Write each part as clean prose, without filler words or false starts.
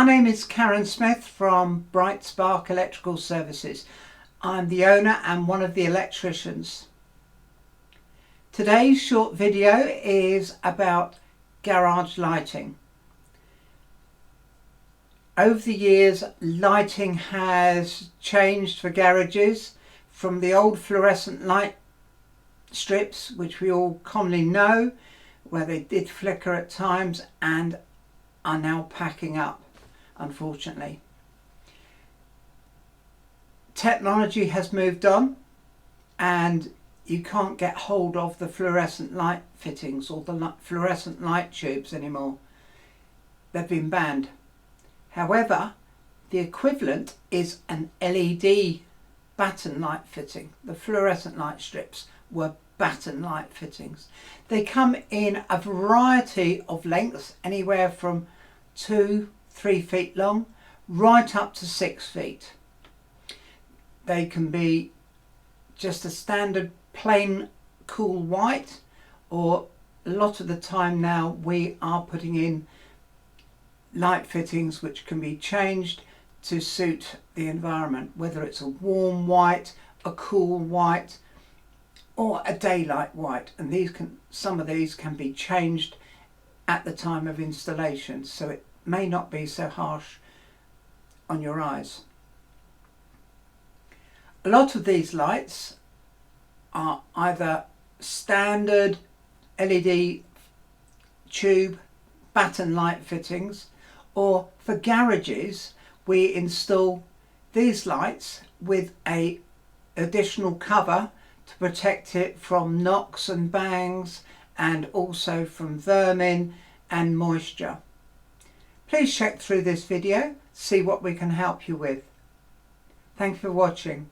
My name is Karen Smith from Bright Spark Electrical Services. I'm the owner and one of the electricians. Today's short video is about garage lighting. Over the years, lighting has changed for garages from the old fluorescent light strips, which we all commonly know, where they did flicker at times and are now packing up, unfortunately. Technology has moved on and you can't get hold of the fluorescent light fittings or the fluorescent light tubes anymore. They've been banned. However, the equivalent is an LED baton light fitting. The fluorescent light strips were baton light fittings. They come in a variety of lengths, anywhere from 2-3 feet long right up to 6 feet. They can be just a standard plain cool white, or a lot of the time now we are putting in light fittings which can be changed to suit the environment, whether it's a warm white, a cool white, or a daylight white, and some of these can be changed at the time of installation, so it may not be so harsh on your eyes. A lot of these lights are either standard LED tube baton light fittings, or for garages we install these lights with a additional cover to protect it from knocks and bangs and also from vermin and moisture. Please check through this video, see what we can help you with. Thank you for watching.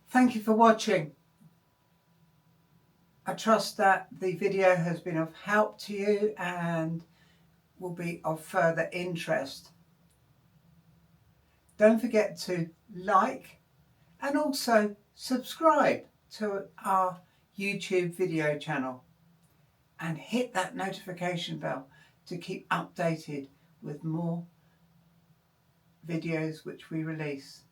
Thank you for watching. I trust that the video has been of help to you and will be of further interest. Don't forget to like and also subscribe to our YouTube video channel and hit that notification bell to keep updated with more videos which we release.